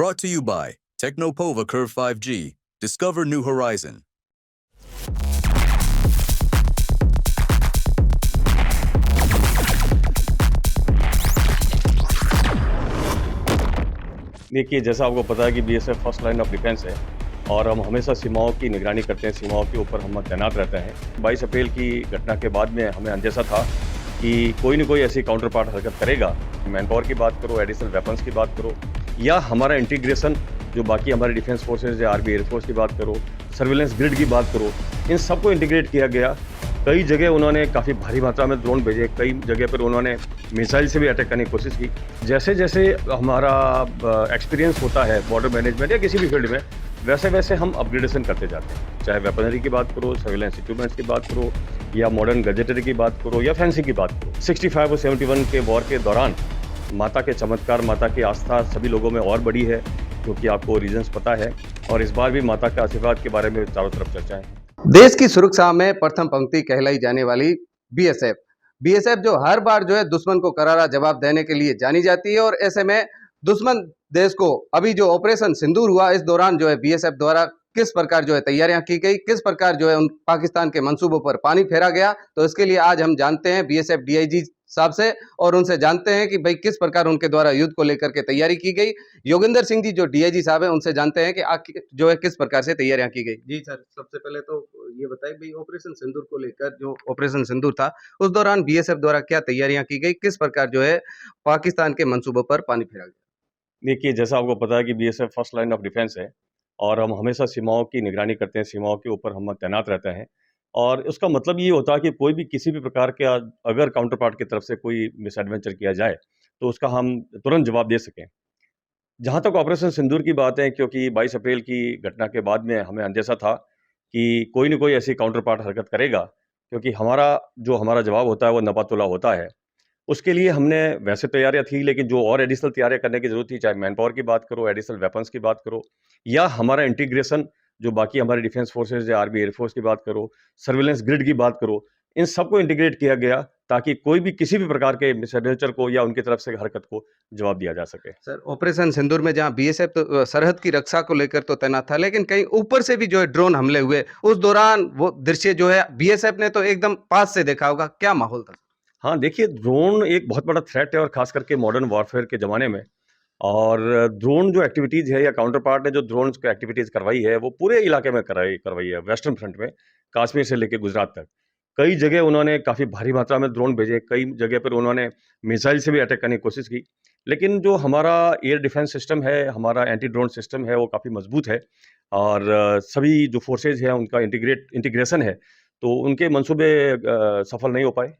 Brought to you by Technopova Curve 5G. Discover new horizon. देखिए, जैसा आपको पता है कि BSF first line of defence है और हम हमेशा सीमाओं की निगरानी करते हैं, सीमाओं के ऊपर हम तैनात रहते हैं। 22 अप्रैल की घटना के बाद में हमें अंदेशा था कि कोई न कोई ऐसी काउंटर पार्ट हरकत करेगा। मैन पावर की बात करो, एडिशनल वेपन्स की बात करो या हमारा इंटीग्रेशन जो बाकी हमारे डिफेंस फोर्सेज या आर्मी एयरफोर्स की बात करो, सर्विलेंस ग्रिड की बात करो, इन सबको इंटीग्रेट किया गया। कई जगह उन्होंने काफ़ी भारी मात्रा में ड्रोन भेजे, कई जगह पर उन्होंने मिसाइल से भी अटैक करने की कोशिश की। जैसे जैसे हमारा एक्सपीरियंस होता है बॉर्डर मैनेजमेंट या किसी भी फील्ड में, वैसे वैसे हम अपग्रेडेशन करते जाते हैं। चाहे वेपनरी की बात करो, सर्विलेंस इक्विपमेंट्स की बात करो या मॉडर्न गैजेटरी की बात करो या फैंसी की बात करो। 65 और 71 के वॉर के दौरान माता के चमत्कार, माता की आस्था सभी लोगों में और बढ़ी है, क्योंकि आपको रीजंस पता है। और इस बार भी माता के आशीर्वाद के बारे में चारों तरफ चर्चा है। देश की सुरक्षा में प्रथम पंक्ति कहलाई जाने वाली बीएसएफ जो हर बार जो है दुश्मन को करारा जवाब देने के लिए जानी जाती है, और ऐसे में दुश्मन देश को अभी जो ऑपरेशन सिंदूर हुआ, इस दौरान जो है बीएसएफ द्वारा किस प्रकार जो है तैयारियां की गई, किस प्रकार जो है उन पाकिस्तान के मंसूबों पर पानी फेरा गया, तो इसके लिए आज हम जानते हैं बीएसएफ डीआईजी साहब से और उनसे जानते हैं कि भाई किस प्रकार उनके द्वारा युद्ध को लेकर के तैयारी की गई। योगेंद्र सिंह जी जो डीआईजी साहब हैं, उनसे जानते हैं कि जो है किस प्रकार से तैयारियां की गई। जी सर, सबसे पहले तो ये बताइए भाई ऑपरेशन सिंदूर को लेकर, जो ऑपरेशन सिंदूर था उस दौरान बीएसएफ द्वारा क्या तैयारियां की गई, किस प्रकार जो है पाकिस्तान के मंसूबों पर पानी फेरा गया। देखिए, जैसा आपको पता है कि BSF first line of defence है और हम हमेशा सीमाओं की निगरानी करते हैं, सीमाओं के ऊपर हम तैनात रहते हैं। और उसका मतलब ये होता है कि कोई भी किसी भी प्रकार के अगर काउंटर पार्ट की तरफ से कोई मिसएडवेंचर किया जाए तो उसका हम तुरंत जवाब दे सकें। जहाँ तक ऑपरेशन सिंदूर की बात है, क्योंकि 22 अप्रैल की घटना के बाद में हमें अंदेशा था कि कोई न कोई ऐसी काउंटर पार्ट हरकत करेगा, क्योंकि हमारा जवाब होता है वो नपातुला होता है। उसके लिए हमने वैसे तैयारियां थी, लेकिन जो और एडिशनल तैयारियां करने की जरूरत थी, चाहे मैन पावर की बात करो, एडिशनल वेपन्स की बात करो या हमारा इंटीग्रेशन जो बाकी हमारे डिफेंस फोर्सेज या आर्मी एयरफोर्स की बात करो, सर्विलेंस ग्रिड की बात करो, इन सबको इंटीग्रेट किया गया ताकि कोई भी किसी भी प्रकार के मिसएडवेंचर को या उनकी तरफ से हरकत को जवाब दिया जा सके। सर, ऑपरेशन सिंदूर में जहां बीएसएफ तो सरहद की रक्षा को लेकर तो तैनात था, लेकिन कहीं ऊपर से भी जो है ड्रोन हमले हुए, उस दौरान वो दृश्य जो है बीएसएफ ने तो एकदम पास से देखा होगा, क्या माहौल था। हाँ, देखिए, ड्रोन एक बहुत बड़ा थ्रेट है और खास करके मॉडर्न वॉरफेयर के ज़माने में। और ड्रोन जो एक्टिविटीज़ है या काउंटर पार्ट ने जो ड्रोन की एक्टिविटीज़ करवाई है, वो पूरे इलाके में करवाई है, वेस्टर्न फ्रंट में, कश्मीर से लेकर गुजरात तक। कई जगह उन्होंने काफ़ी भारी मात्रा में ड्रोन भेजे, कई जगह पर उन्होंने मिसाइल से भी अटैक करने की कोशिश की। लेकिन जो हमारा एयर डिफेंस सिस्टम है, हमारा एंटी ड्रोन सिस्टम है, वो काफ़ी मजबूत है। और सभी जो फोर्सेज हैं उनका इंटीग्रेशन है, तो उनके मंसूबे सफल नहीं हो पाए।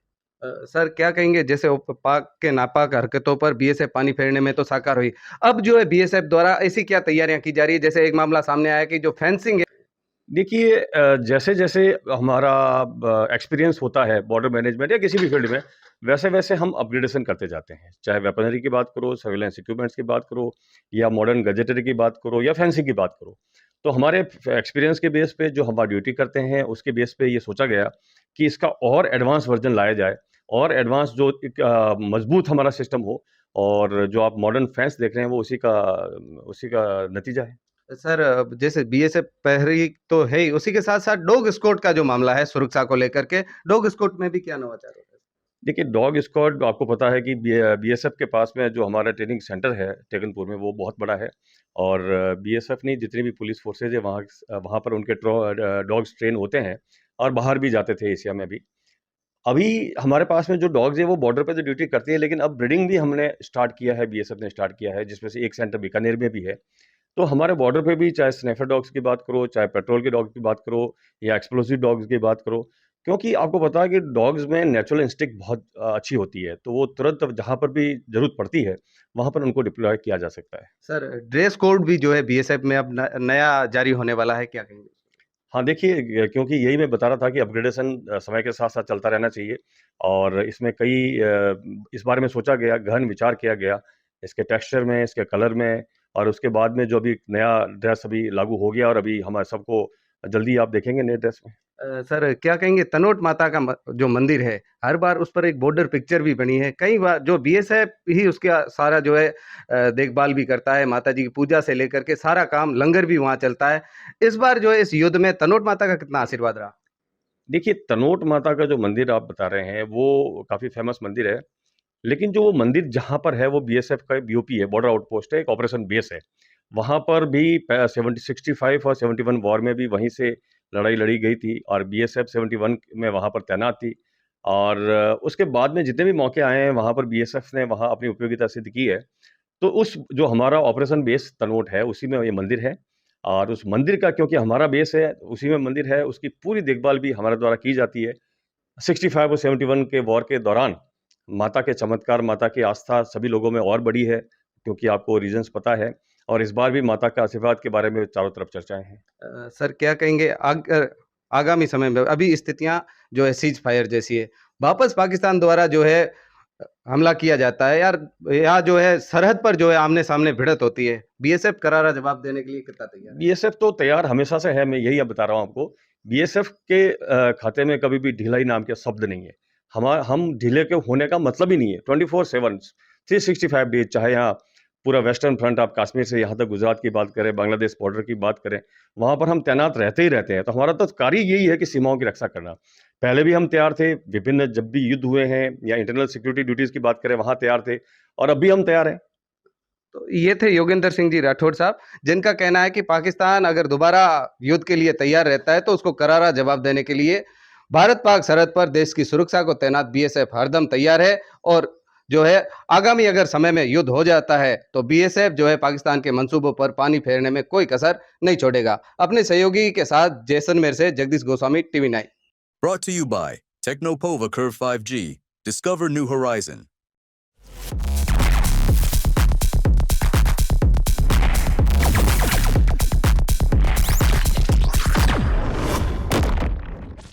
सर, क्या कहेंगे, जैसे पाक के नापाक हरकतों पर बीएसएफ पानी फेरने में तो साकार हुई, अब जो है बीएसएफ द्वारा ऐसी क्या तैयारियां की जा रही है, जैसे एक मामला सामने आया कि जो फेंसिंग है। देखिए, जैसे-जैसे हमारा एक्सपीरियंस होता है बॉर्डर मैनेजमेंट या किसी भी फील्ड में, वैसे-वैसे हम अपग्रेडेशन करते जाते हैं। चाहे वेपनरी की बात करो, सर्विलेंस इक्विपमेंट्स की बात करो या मॉडर्न गैजेटरी की बात करो या फैंसी की बात करो। तो हमारे एक्सपीरियंस के बेस पे जो हमारा ड्यूटी करते हैं, उसके बेस पे ये सोचा गया कि इसका और एडवांस वर्ज़न लाया जाए और एडवांस जो एक मज़बूत हमारा सिस्टम हो। और जो आप मॉडर्न फैंस देख रहे हैं, वो उसी का नतीजा है। सर, जैसे बीएसएफ पहरी तो है ही, उसी के साथ साथ डॉग स्क्वाड का जो मामला है सुरक्षा को लेकर के, डॉग स्क्वाड में भी क्या नवाचार होता है। देखिए, डॉग स्क्वाड आपको पता है कि बीएसएफ के पास में जो हमारा ट्रेनिंग सेंटर है टेकनपुर में, वो बहुत बड़ा है। और बीएसएफ नहीं, जितनी भी पुलिस फोर्सेज है वहाँ पर उनके डॉग्स ट्रेन होते हैं और बाहर भी जाते थे एशिया में भी। अभी हमारे पास में जो डॉग्स है वो बॉर्डर पे तो ड्यूटी करती है, लेकिन अब ब्रीडिंग भी हमने स्टार्ट किया है, बीएसएफ ने स्टार्ट किया है, जिसमें से एक सेंटर बीकानेर में भी है। तो हमारे बॉर्डर पे भी चाहे स्नैफर डॉग्स की बात करो, चाहे पेट्रोल के डॉग की बात करो या एक्सप्लोसिव डॉग्स की बात करो, क्योंकि आपको पता है कि डॉग्स में नेचुरल इंस्टिंक्ट बहुत अच्छी होती है, तो वो तुरंत जहाँ पर भी ज़रूरत पड़ती है, वहाँ पर उनको डिप्लॉय किया जा सकता है। सर, ड्रेस कोड भी जो है बीएसएफ में अब नया जारी होने वाला है, क्या कहेंगे। हाँ, देखिए, क्योंकि यही मैं बता रहा था कि अपग्रेडेशन समय के साथ-साथ चलता रहना चाहिए। और इसमें इस बारे में सोचा गया, गहन विचार किया गया, इसके टेक्सचर में, इसके कलर में। और उसके बाद में जो अभी नया ड्रेस अभी लागू हो गया और अभी हमारे सबको जल्दी आप देखेंगे नए ड्रेस में। सर क्या कहेंगे तनोट माता का जो मंदिर है हर बार उस पर एक बॉर्डर पिक्चर भी बनी है कई बार जो बीएसएफ ही उसका सारा जो है देखभाल भी करता है माता जी की पूजा से लेकर के सारा काम लंगर भी वहाँ चलता है इस बार जो है इस युद्ध में तनोट माता का कितना आशीर्वाद रहा। देखिए, तनोट माता का जो मंदिर आप बता रहे हैं, वो काफ़ी फ़ेमस मंदिर है। लेकिन जो वो मंदिर जहाँ पर है, वो बीएसएफ का बीओपी है, बॉर्डर आउटपोस्ट है, एक ऑपरेशन बेस है। वहाँ पर भी 65 और 71 वॉर में भी वहीं से लड़ाई लड़ी गई थी और बीएसएफ 71 में वहाँ पर तैनात थी। और उसके बाद में जितने भी मौके आए हैं, वहाँ पर बीएसएफ ने वहाँ अपनी उपयोगिता सिद्ध की है। तो उस जो हमारा ऑपरेशन बेस तनोट है, उसी में ये मंदिर है और उस मंदिर का क्योंकि हमारा बेस है, उसी में मंदिर है, उसकी पूरी देखभाल भी हमारे द्वारा की जाती है। 65 और 71 के वॉर के दौरान माता के चमत्कार, माता की आस्था सभी लोगों में और बढ़ी है, क्योंकि आपको रीज़न्स पता है और इस बार भी माता का आशीर्वाद के बारे में चारों तरफ चर्चाएँ हैं। सर क्या कहेंगे आगामी समय में अभी स्थितियां जो है सीज फायर जैसी है वापस पाकिस्तान द्वारा जो है हमला किया जाता है यार यहाँ जो है सरहद पर जो है आमने सामने भिड़त होती है बीएसएफ करारा जवाब देने के लिए कितना तैयार है। बीएसएफ तो तैयार हमेशा से है, मैं यही अब बता रहा हूँ आपको। बीएसएफ के खाते में कभी भी ढिलाई नाम के शब्द नहीं है। हम ढीले के होने का मतलब ही नहीं है। 24/7 365 डेज़ चाहे यहाँ पूरा वेस्टर्न फ्रंट आप कश्मीर से यहाँ तक गुजरात की बात करें, बांग्लादेश बॉर्डर की बात करें, वहाँ पर हम तैनात रहते ही रहते हैं। तो हमारा तो कार्य यही है कि सीमाओं की रक्षा करना। पहले भी हम तैयार थे, विभिन्न जब भी युद्ध हुए हैं या इंटरनल सिक्योरिटी ड्यूटीज़ की बात करें, वहाँ तैयार थे और अब भी हम तैयार हैं। तो ये थे योगेंद्र सिंह जी राठौड़ साहब जिनका कहना है कि पाकिस्तान अगर दोबारा युद्ध के लिए तैयार रहता है तो उसको करारा जवाब देने के लिए भारत पाक सरहद पर देश की सुरक्षा को तैनात बीएसएफ हरदम तैयार है और जो है आगामी अगर समय में युद्ध हो जाता है तो बीएसएफ जो है पाकिस्तान के मंसूबों पर पानी फेरने में कोई कसर नहीं छोड़ेगा। अपने सहयोगी के साथ जैसलमेर से Jagdish Goswami TV 9। Brought to you by Technopova Curve 5G. Discover new horizon.